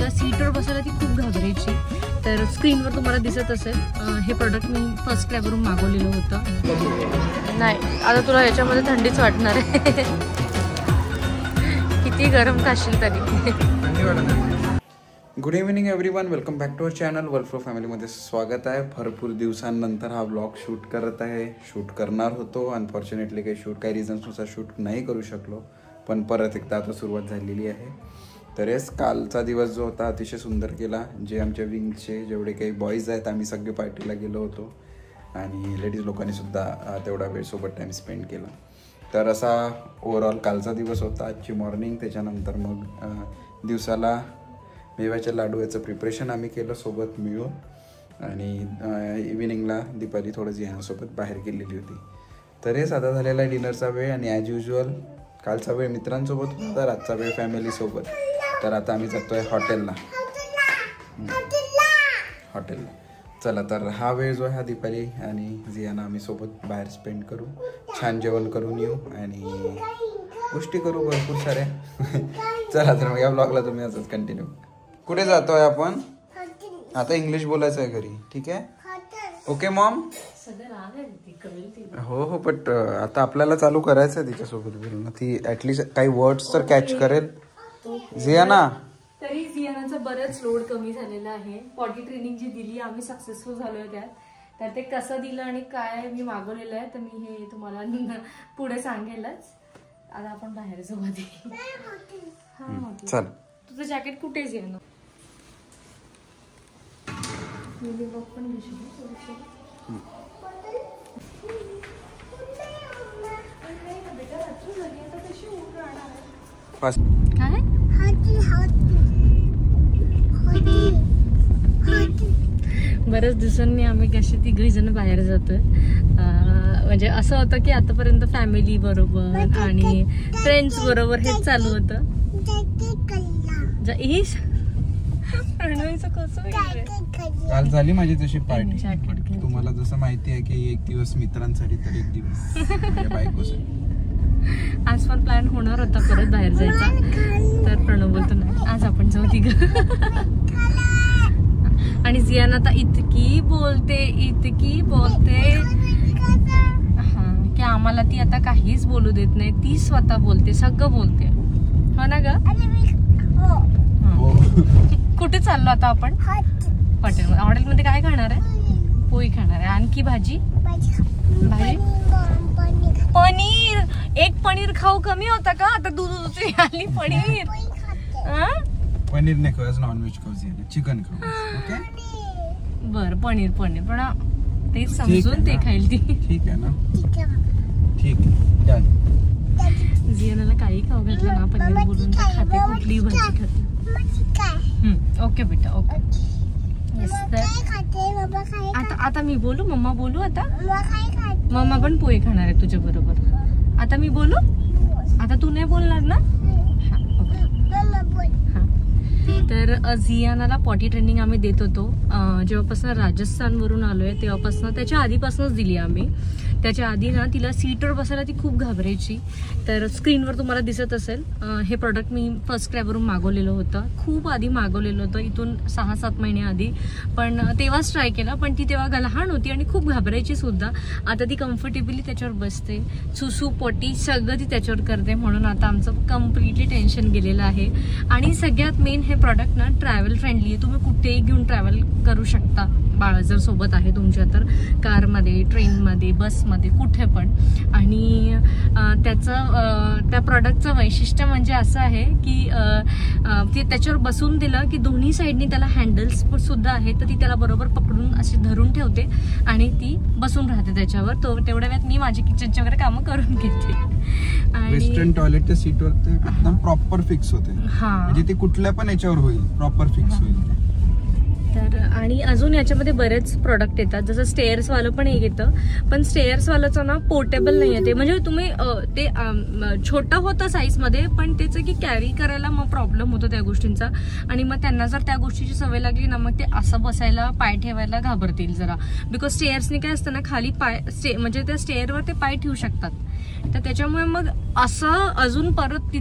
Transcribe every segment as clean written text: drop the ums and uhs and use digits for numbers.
तिला सीटवर बसायला ती खूप घाबरायची. तर स्क्रीनवर तुम्हाला दिसत असेल हे प्रोडक्ट मी फर्स्ट क्रायवरून मागवलेलं होतं. नाही आता तुला ह्याच्यामध्ये थंडीच वाटणार आहे. किती गरम खाशील तरी. Good evening everyone, welcome back to our channel world फॅमिलीमध्ये स्वागत आहे. भरपूर दिवसांनंतर हा ब्लॉग शूट करत आहे. शूट करणार होतो, अनफॉर्च्युनेटली काही रिझन्सनुसार शूट नाही करू शकलो, पण परत एकदा आता सुरुवात झालेली आहे. तर हेच कालचा दिवस जो होता अतिशय सुंदर गेला. जे आमच्या विंगचे जेवढे काही बॉईज आहेत आम्ही सगळे पार्टीला गेलो होतो आणि लेडीज लोकांनीसुद्धा तेवढा वेळ सोबत टाईम स्पेंड केला. तर असा ओव्हरऑल कालचा दिवस होता. आजची मॉर्निंग, त्याच्यानंतर मग दिवसाला मेव्याच्या लाडू याचं प्रिपरेशन आम्ही केलं सोबत मिळून, आणि इव्हिनिंगला दीपाली थोडं जियासोबत बाहेर गेलेली होती. तर हेच आता झालेला आहे डिनरचा वेळ, आणि ॲज युजल कालचा वेळ मित्रांसोबत होता, तर आजचा वेळ फॅमिलीसोबत. तर आता आम्ही जातो आहे हॉटेलला. चला, तर हा वेळ जो आहे हा दीपाली आणि जियाना आम्ही सोबत बाहेर स्पेंड करू, छान जेवण करून येऊ आणि गोष्टी करू भरपूर साऱ्या. चला तर मग या ब्लॉगला तुम्ही असंच कंटिन्यू. कुठे जातोय आपण आता? इंग्लिश बोलायचं आहे घरी, ठीक आहे? Okay Maugham. हो, बट आता आपल्याला चालू करायचं आहे तिच्यासोबत बोलणं. ती ऍटलीस्ट काही वर्ड्स तर कॅच करेल. जियाना, तरी जियानाचा बरंच लोड कमी झालेला आहे. पॉटी ट्रेनिंग जी दिली आम्ही सक्सेसफुल झालोय त्यात. तर ते कसं दिलं आणि काय मी मागवलेलं आहे तर मी हे तुम्हाला पुढे सांगेलच. आता आपण बाहेर जाऊ आधी. चल, तुझं जॅकेट कुठेच आहे ना? पण बऱ्याच दिवसांनी आम्ही कशी तिघही जण बाहेर जातोय. म्हणजे असं होतं की आतापर्यंत फॅमिली बरोबर आणि फ्रेंड्स बरोबर हेच चालू होतं. काल झाली माझी तशी पार्टी. तुम्हाला जसं माहिती आहे की एक दिवस मित्रांसाठी तर एक दिवस माझ्या बायकोसाठी. आज पण प्लॅन होणार होता परत बाहेर जायचा, तर प्रणव बोलतो नाही आज आपण जाऊ तिघं. आणि जियाना आता इतकी बोलते हा की आम्हाला ती आता काहीच बोलू देत नाही. ती स्वतः बोलते, सगळं बोलते. हो ना ग? कुठे चाललो आता आपण? हॉटेलमध्ये. हॉटेलमध्ये काय खाणार आहे? पोळी खाणार आहे. आणखी भाजी? पनीर. एक पनीर खाऊ कमी होता का? आता दूध आली पनीर. पनीर नाही खाऊ, नॉनव्हेज खाऊ, चिकन खाऊ. ओके, बर. पनीर पण ते समजून ते खाईल ती. ठीक आहे ना? ठीक आहे. जियानाला काही खाऊ घातलं ना पनीर बोलून तर खाते, कुठलीही भाजी खाते. ओके बेटा, ओके. आता मी बोलू? मम्मा बोलू आता? मम्मा पण पोहे खाणार आहे तुझ्या बरोबर. आता मी बोलू? आता तू नाही बोलणार ना? तर जियानाला पॉटी ट्रेनिंग आम्ही देत होतो. जेव्हापासून राजस्थानवरून आलोय तेव्हापासून, त्याच्या आधीपासूनच दिली आम्ही. त्याच्या आधी ना तिला सीटवर बसायला ती खूप घाबरायची. तर स्क्रीनवर तुम्हाला दिसत असेल हे प्रोडक्ट मी फर्स्ट क्रायवरून मागवलेलं होतं. खूप आधी मागवलेलं होतं, इथून 6-7 महिने आधी. पण तेव्हाच ट्राय केला, पण ती तेव्हा लहान होती आणि खूप घाबरायची सुद्धा. आता ती कम्फर्टेबली त्याच्यावर बसते, सुसू पोटी सगळं ती त्याच्यावर करते. म्हणून आता आमचं कम्प्लिटली टेन्शन गेलेलं आहे. आणि सगळ्यात मेन हे प्रॉडक्ट ना ट्रॅव्हल फ्रेंडली आहे. तुम्ही कुठेही घेऊन ट्रॅव्हल करू शकता. बाळ जर सोबत आहे तुमच्या तर कारमध्ये, ट्रेनमध्ये, बसमध्ये, कुठे पण. आणि त्या प्रॉडक्टचं वैशिष्ट्य म्हणजे असं आहे की ते त्याच्यावर बसून दिलं की दोन्ही साईडनी त्याला हँडल्स सुद्धा आहे. तर ती त्याला बरोबर पकडून अशी धरून ठेवते आणि ती बसून राहते त्याच्यावर. तो तेवढ्या वेळात मी माझी किचनची वगैरे कामं करून घेते. वेस्टर्न टॉयलेटच्या सीटवर ते एकदम प्रॉपर फिक्स होते. म्हणजे ते कुठल्या पण याच्यावर होईल, प्रॉपर फिक्स होईल. तर आणि अजून याच्यामध्ये बरेच प्रोडक्ट येतात, जसं स्टेअर्स वालं पण एक येतं. पण स्टेअर्स वालाचं ना पोर्टेबल नाही आहे ते. म्हणजे तुम्ही ते छोटं होतं साईजमध्ये, पण त्याचं की कॅरी करायला मग प्रॉब्लेम होतो त्या गोष्टींचा. आणि मग त्यांना जर त्या गोष्टीची सवय लागली ना मग ते असं बसायला, पाय ठेवायला घाबरतील जरा. बिकॉज स्टेअर्सनी काय असतं ना, खाली पाय म्हणजे त्या स्टेअरवर ते पाय ठेवू शकतात. तर त्याच्यामुळे मग असं अजून परत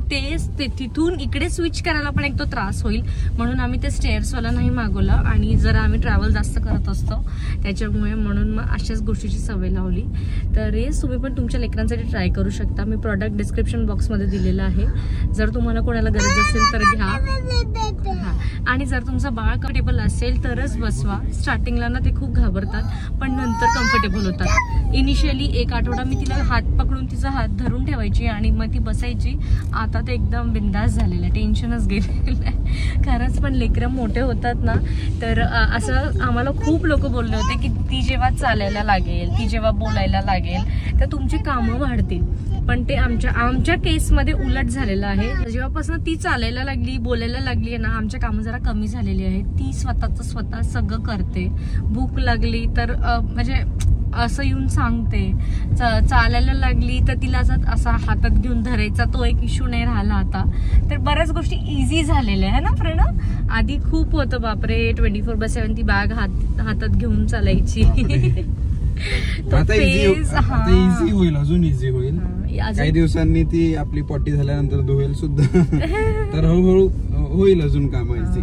तिथून इकडे स्विच करायला पण एक तो त्रास होईल, म्हणून आम्ही ते स्टेअर्सवाला नाही मागवलं. आणि जरा आम्ही ट्रॅव्हल जास्त करत असतो त्याच्यामुळे, म्हणून मग अशाच गोष्टीची सवय लावली. तर हेच तुम्ही पण तुमच्या लेकरांसाठी ट्राय करू शकता. मी प्रॉडक्ट डिस्क्रिप्शन बॉक्समध्ये दिलेलं आहे, जर तुम्हाला कोणाला गरज असेल तर घ्या. आणि जर तुमचं बाळ कम्फर्टेबल असेल तरच बसवा. स्टार्टिंगला ना ते खूप घाबरतात, पण नंतर कम्फर्टेबल होतात. इनिशियली 1 आठवडा मी तिला हात पकडून तिचा हात धरून ठेवायची आणि मग ती बसायची. आता ते एकदम बिंदास झालेलं आहे, टेन्शनच गेलेलं आहे. खरंच पण लेकरं मोठे होतात ना, तर असं आम्हाला खूप लोक बोलले होते की ती जेव्हा चालायला लागेल, ती जेव्हा बोलायला लागेल तर तुमची कामं वाढतील. पण ते आमच्या केसमध्ये उलट झालेलं आहे. जेव्हापासून ती चालायला लागली, बोलायला लागली आहे ना, आमच्या कामं जरा कमी झालेली आहेत. ती स्वतः सगळं करते. भूक लागली तर म्हणजे असं येऊन सांगते. चालायला लागली तर तिला असा हातात घेऊन धरायचा तो एक इश्यू नाही राहिला आता. तर बऱ्याच गोष्टी इझी झालेल्या आहे ना प्रणव. आधी खूप होतं बापरे, 24/7 ती बॅग हातात घेऊन चालायची. आता इझी होईल, अजून इझी होईल. काही दिवसांनी ती आपली पॉटी झाल्यानंतर धुवेल सुद्धा. तर हळूहळू होईल अजून काम इझी.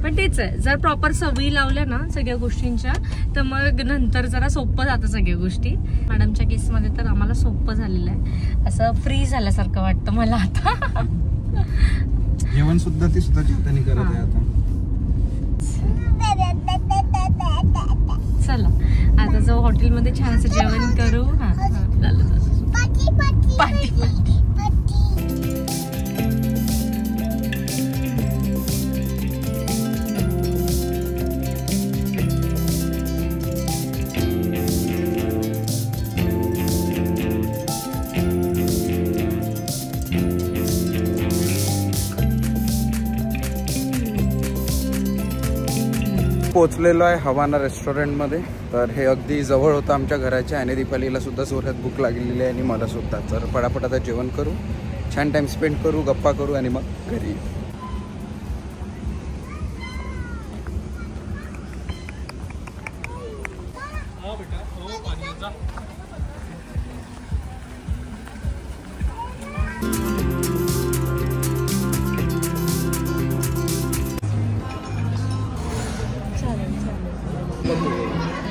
पण तेच आहे, जर प्रॉपर सवयी लावल्या ना सगळ्या गोष्टींच्या, तर मग नंतर जरा सोपं जातं सगळ्या गोष्टी. मॅडमच्या केसमध्ये तर आम्हाला सोपं झालेलं आहे, असं फ्री झाल्यासारखं वाटतं मला आता. जेवण सुद्धा ती स्वतःच्या हाताने करत आहे आता. चला आता जाऊ हॉटेलमध्ये छान असं जेवण करू. पोचलेलो आहे हवाना रेस्टॉरंटमध्ये. तर हे अगदी जवळ होतं आमच्या घराच्या, आणि दीपालीला सुद्धा जोरात भूक लागलेली आहे आणि मला सुद्धा. तर पटापट आता जेवण करू, छान टाइम स्पेंड करू, गप्पा करू आणि मग घरी.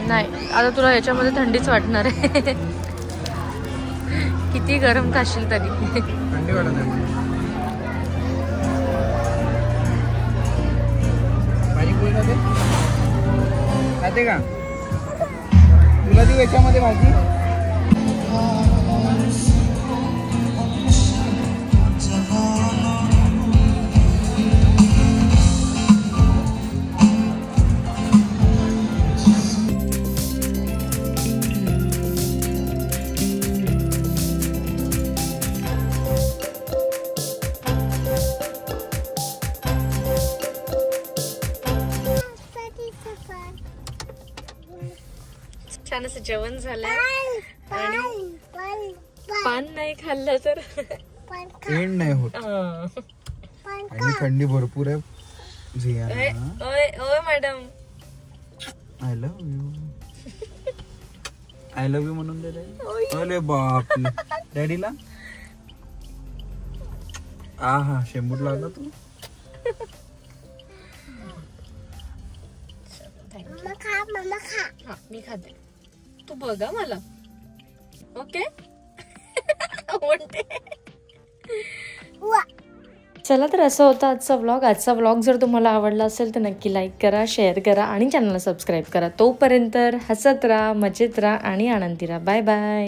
नाही आता तुला याच्यामध्ये थंडीच वाटणार आहे. किती गरम खाशील तरी थंडी वाटत नाही. भाजी पोळी खाते का? तुला देऊ याच्यामध्ये भाजी? छान असं जेवण झालंय आणि पान नाही खाल्लं तर एंड नाही होत. आणि थंडी भरपूर आहे. ओय मॅडम, आय लव्ह यू म्हणून दे. अरे बाप, डॅडीला हा शेंबूट लागला तू. मम्मा खा. मी खाते, तू बघा मला. ओके. चला तर असं होतं आजचा व्लॉग. आजचा व्लॉग जर तुम्हाला आवडला असेल तर नक्की लाईक करा, शेअर करा आणि चॅनलला सबस्क्राईब करा. तोपर्यंत हसत राहा, मजेत राहा आणि आनंदी राहा. Bye bye.